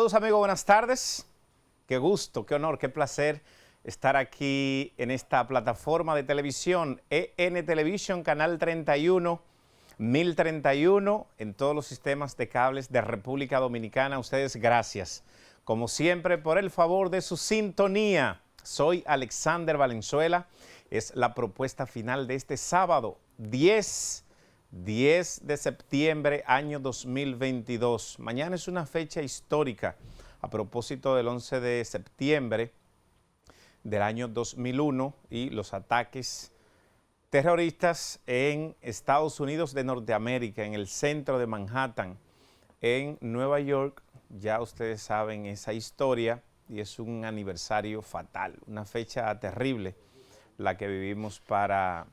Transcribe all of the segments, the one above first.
Saludos amigos, buenas tardes. Qué gusto, qué honor, qué placer estar aquí en esta plataforma de televisión, EN Television, Canal 31, 1031, en todos los sistemas de cables de República Dominicana. Ustedes gracias, como siempre, por el favor de su sintonía. Soy Alexander Valenzuela. Es la propuesta final de este sábado, 10 de septiembre, año 2022. Mañana es una fecha histórica a propósito del 11 de septiembre del año 2001 y los ataques terroristas en Estados Unidos de Norteamérica, en el centro de Manhattan, en Nueva York. Ya ustedes saben esa historia y es un aniversario fatal, una fecha terrible la que vivimos para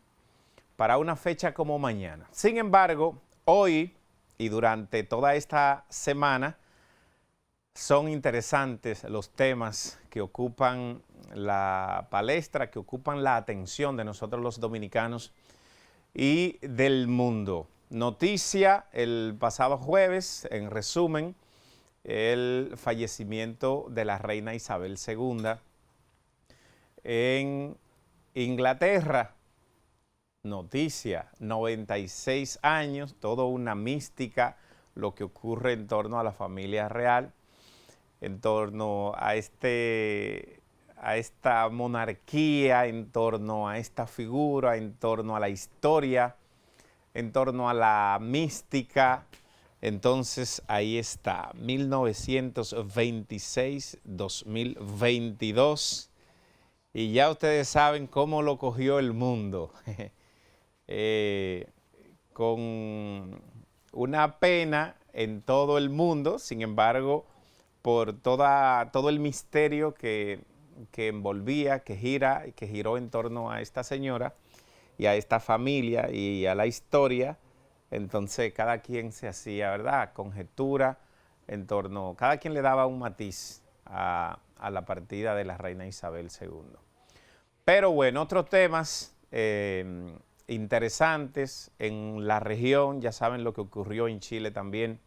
una fecha como mañana. Sin embargo, hoy y durante toda esta semana son interesantes los temas que ocupan la palestra, que ocupan la atención de nosotros los dominicanos y del mundo. Noticia el pasado jueves, en resumen, el fallecimiento de la reina Isabel II en Inglaterra. Noticia, 96 años, toda una mística, lo que ocurre en torno a la familia real, en torno a esta monarquía, en torno a esta figura, en torno a la historia, en torno a la mística. Entonces ahí está, 1926-2022, y ya ustedes saben cómo lo cogió el mundo. Con una pena en todo el mundo, sin embargo, por todo el misterio que envolvía, que giró en torno a esta señora y a esta familia y a la historia. Entonces cada quien se hacía, ¿verdad?, conjetura en torno, cada quien le daba un matiz a la partida de la reina Isabel II. Pero bueno, otros temas interesantes en la región. Ya saben lo que ocurrió en Chile también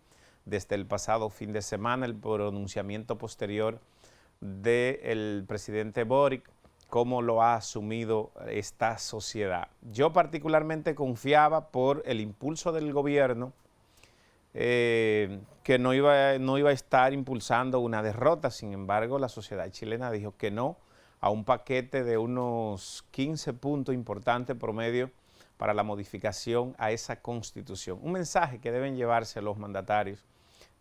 desde el pasado fin de semana, el pronunciamiento posterior del presidente Boric, cómo lo ha asumido esta sociedad. Yo particularmente confiaba por el impulso del gobierno que no iba a estar impulsando una derrota. Sin embargo, la sociedad chilena dijo que no a un paquete de unos 15 puntos importantes promedio para la modificación a esa constitución. Un mensaje que deben llevarse los mandatarios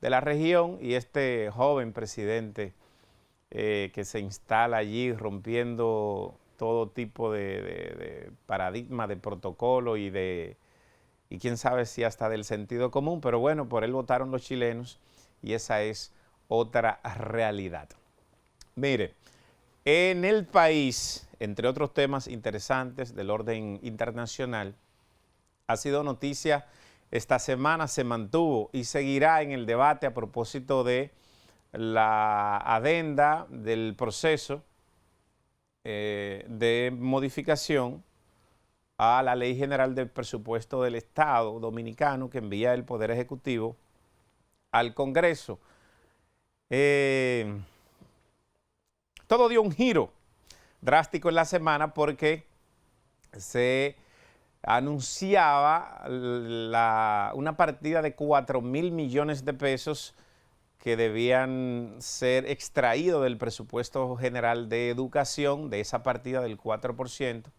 de la región y este joven presidente que se instala allí rompiendo todo tipo de paradigma, de protocolo y quién sabe si hasta del sentido común, pero bueno, por él votaron los chilenos y esa es otra realidad. Mire, en el país, entre otros temas interesantes del orden internacional, ha sido noticia, esta semana se mantuvo y seguirá en el debate a propósito de la adenda del proceso de modificación a la Ley General del Presupuesto del Estado Dominicano que envía el Poder Ejecutivo al Congreso. Todo dio un giro drástico en la semana porque se anunciaba una partida de 4.000 millones de pesos que debían ser extraídos del presupuesto general de educación, de esa partida del 4%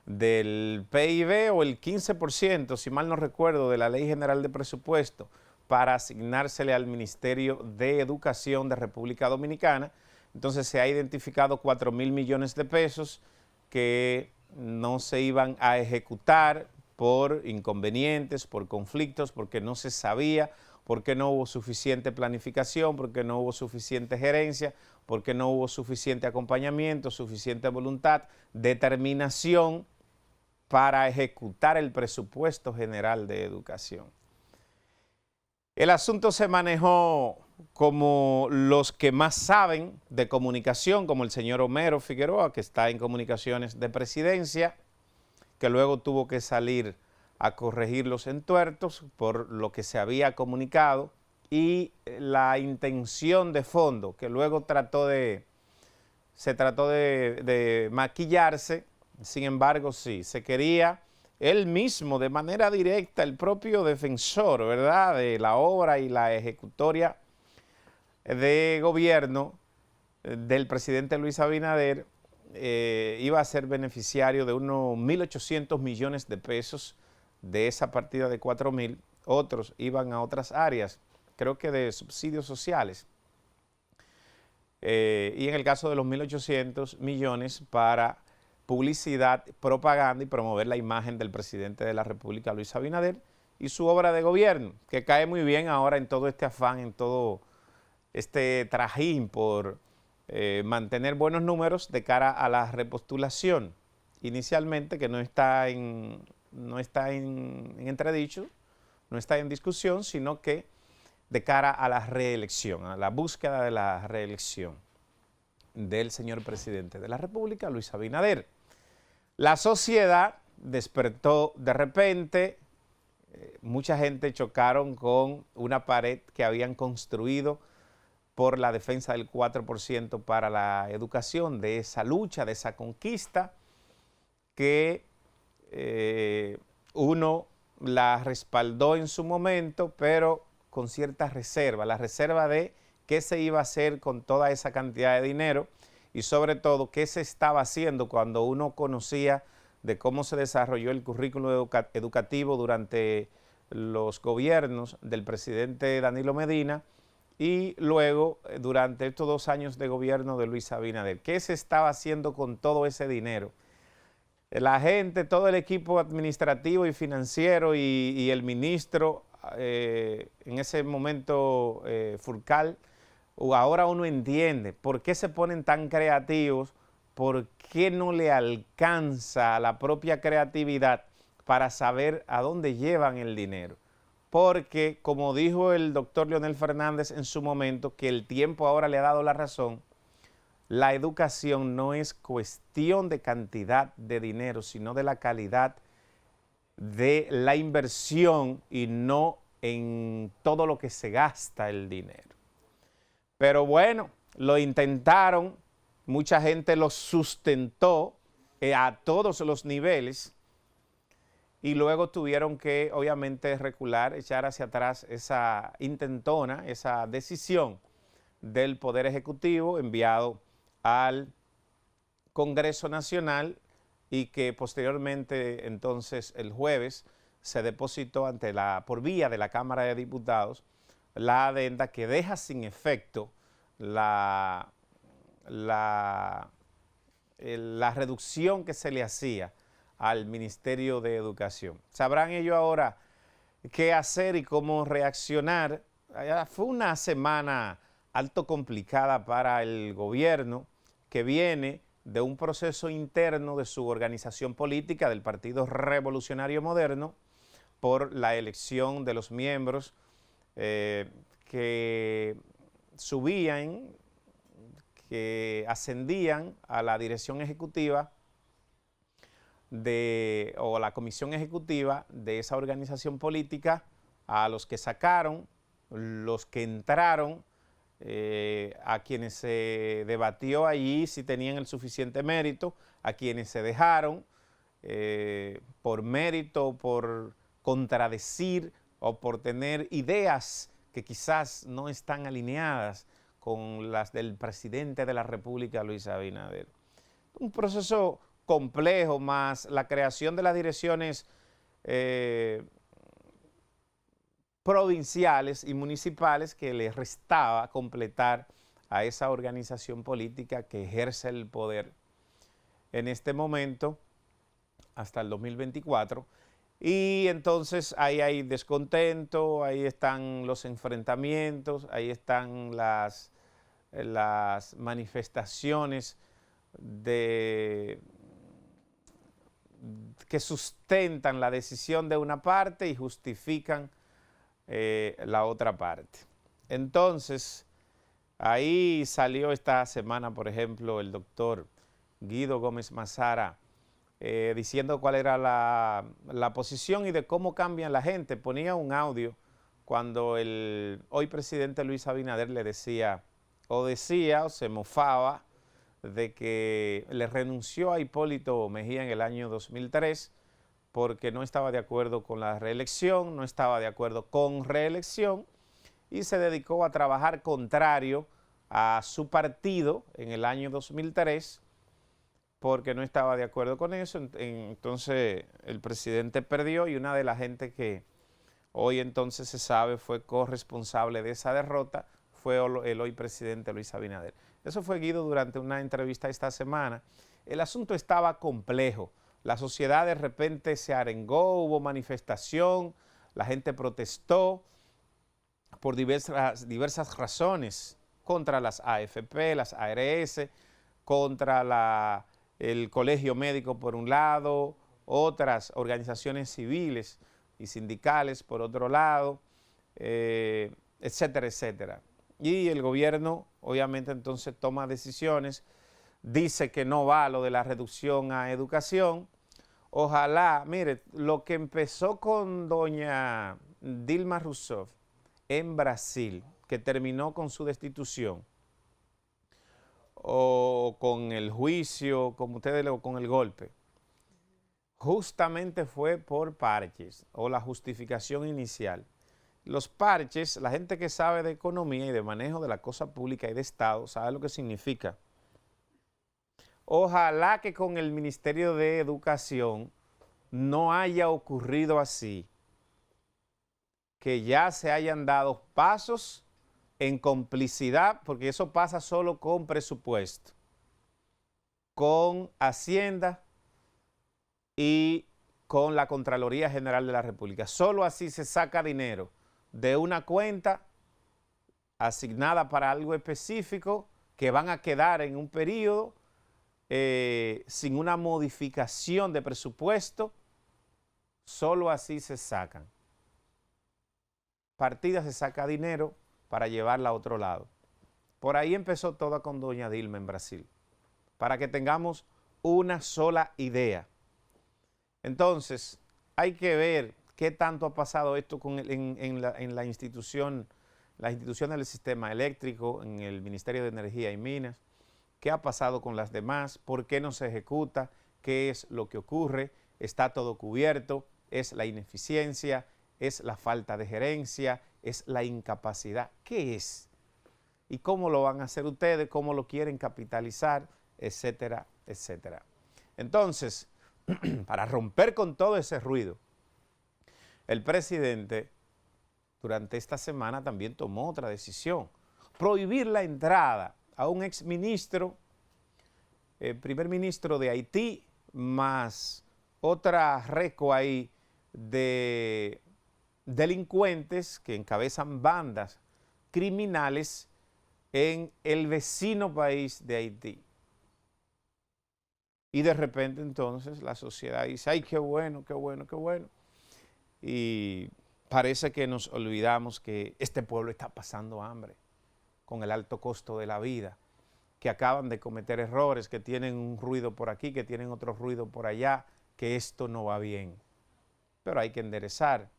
del PIB o el 15%, si mal no recuerdo, de la Ley General de Presupuesto para asignársele al Ministerio de Educación de República Dominicana. Entonces se ha identificado 4.000 millones de pesos que no se iban a ejecutar por inconvenientes, por conflictos, porque no se sabía, porque no hubo suficiente planificación, porque no hubo suficiente gerencia, porque no hubo suficiente acompañamiento, suficiente voluntad, determinación para ejecutar el presupuesto general de educación. El asunto se manejó como los que más saben de comunicación, como el señor Homero Figueroa, que está en comunicaciones de presidencia, que luego tuvo que salir a corregir los entuertos por lo que se había comunicado y la intención de fondo, que luego se trató de maquillarse. Sin embargo, sí, se quería él mismo, de manera directa, el propio defensor, ¿verdad?, de la obra y la ejecutoria de gobierno del presidente Luis Abinader, iba a ser beneficiario de unos 1.800 millones de pesos de esa partida de 4.000. Otros iban a otras áreas, creo que de subsidios sociales. Y en el caso de los 1.800 millones para publicidad, propaganda y promover la imagen del presidente de la República, Luis Abinader, y su obra de gobierno, que cae muy bien ahora en todo este afán, en todo este trajín por mantener buenos números de cara a la repostulación. Inicialmente, que no está en entredicho, no está en discusión, sino que de cara a la reelección, a la búsqueda de la reelección del señor presidente de la República, Luis Abinader. La sociedad despertó de repente, mucha gente chocaron con una pared que habían construido por la defensa del 4% para la educación, de esa lucha, de esa conquista, que uno la respaldó en su momento, pero con cierta reserva, la reserva de qué se iba a hacer con toda esa cantidad de dinero y sobre todo qué se estaba haciendo cuando uno conocía de cómo se desarrolló el currículo educativo durante los gobiernos del presidente Danilo Medina y luego durante estos 2 años de gobierno de Luis Abinader. ¿Qué se estaba haciendo con todo ese dinero? La gente, todo el equipo administrativo y financiero y el ministro, en ese momento Furcal, ahora uno entiende por qué se ponen tan creativos, por qué no le alcanza a la propia creatividad para saber a dónde llevan el dinero. Porque, como dijo el doctor Leonel Fernández en su momento, que el tiempo ahora le ha dado la razón, la educación no es cuestión de cantidad de dinero, sino de la calidad de la inversión y no en todo lo que se gasta el dinero. Pero bueno, lo intentaron, mucha gente lo sustentó a todos los niveles y luego tuvieron que obviamente recular, echar hacia atrás esa intentona, esa decisión del Poder Ejecutivo enviado al Congreso Nacional y que posteriormente entonces el jueves se depositó por vía de la Cámara de Diputados la adenda que deja sin efecto la reducción que se le hacía al Ministerio de Educación. Sabrán ellos ahora qué hacer y cómo reaccionar. Fue una semana alto complicada para el gobierno que viene de un proceso interno de su organización política del Partido Revolucionario Moderno por la elección de los miembros que subían, que ascendían a la dirección ejecutiva o a la comisión ejecutiva de esa organización política, a los que sacaron, los que entraron, a quienes se debatió allí si tenían el suficiente mérito, a quienes se dejaron por mérito, por contradecir o por tener ideas que quizás no están alineadas con las del presidente de la República, Luis Abinader. Un proceso complejo, más la creación de las direcciones provinciales y municipales que le restaba completar a esa organización política que ejerce el poder en este momento hasta el 2024. Y entonces ahí hay descontento, ahí están los enfrentamientos, ahí están las manifestaciones que sustentan la decisión de una parte y justifican la otra parte. Entonces, ahí salió esta semana, por ejemplo, el doctor Guido Gómez Mazara diciendo cuál era la posición y de cómo cambian la gente. Ponía un audio cuando el hoy presidente Luis Abinader le decía o se mofaba de que le renunció a Hipólito Mejía en el año 2003 porque no estaba de acuerdo con la reelección, no estaba de acuerdo con reelección y se dedicó a trabajar contrario a su partido en el año 2003 porque no estaba de acuerdo con eso. Entonces el presidente perdió y una de las gente que hoy entonces se sabe fue corresponsable de esa derrota fue el hoy presidente Luis Abinader. Eso fue, Guido, durante una entrevista esta semana. El asunto estaba complejo. La sociedad de repente se arengó, hubo manifestación, la gente protestó por diversas razones contra las AFP, las ARS, contra el colegio médico por un lado, otras organizaciones civiles y sindicales por otro lado, etcétera, etcétera. Y el gobierno obviamente entonces toma decisiones, dice que no va lo de la reducción a educación. Ojalá, mire, lo que empezó con doña Dilma Rousseff en Brasil, que terminó con su destitución, o con el juicio, como ustedes o con el golpe, justamente fue por parches o la justificación inicial. Los parches, la gente que sabe de economía y de manejo de la cosa pública y de Estado, sabe lo que significa. Ojalá que con el Ministerio de Educación no haya ocurrido así, que ya se hayan dado pasos en complicidad, porque eso pasa solo con presupuesto, con Hacienda y con la Contraloría General de la República. Solo así se saca dinero de una cuenta asignada para algo específico que van a quedar en un periodo sin una modificación de presupuesto. Solo así se sacan. Partidas se saca dinero para llevarla a otro lado. Por ahí empezó todo con doña Dilma en Brasil, para que tengamos una sola idea. Entonces, hay que ver qué tanto ha pasado esto en la institución, las instituciones del sistema eléctrico, en el Ministerio de Energía y Minas, qué ha pasado con las demás, por qué no se ejecuta, qué es lo que ocurre, está todo cubierto, es la ineficiencia, es la falta de gerencia, es la incapacidad, ¿qué es? ¿Y cómo lo van a hacer ustedes? ¿Cómo lo quieren capitalizar? Etcétera, etcétera. Entonces, para romper con todo ese ruido, el presidente durante esta semana también tomó otra decisión, prohibir la entrada a un exministro, primer ministro de Haití, más otra reco ahí de delincuentes que encabezan bandas criminales en el vecino país de Haití. Y de repente entonces la sociedad dice, ay, qué bueno, qué bueno, qué bueno. Y parece que nos olvidamos que este pueblo está pasando hambre con el alto costo de la vida, que acaban de cometer errores, que tienen un ruido por aquí, que tienen otro ruido por allá, que esto no va bien. Pero hay que enderezar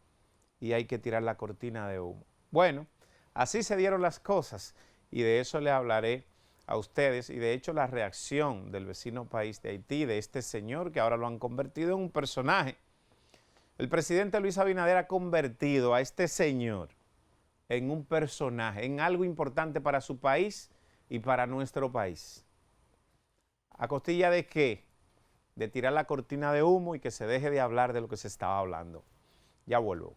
y hay que tirar la cortina de humo. Bueno, así se dieron las cosas y de eso le hablaré a ustedes y de hecho la reacción del vecino país de Haití, de este señor que ahora lo han convertido en un personaje. El presidente Luis Abinader ha convertido a este señor en un personaje, en algo importante para su país y para nuestro país. ¿A costilla de qué? De tirar la cortina de humo y que se deje de hablar de lo que se estaba hablando. Ya vuelvo.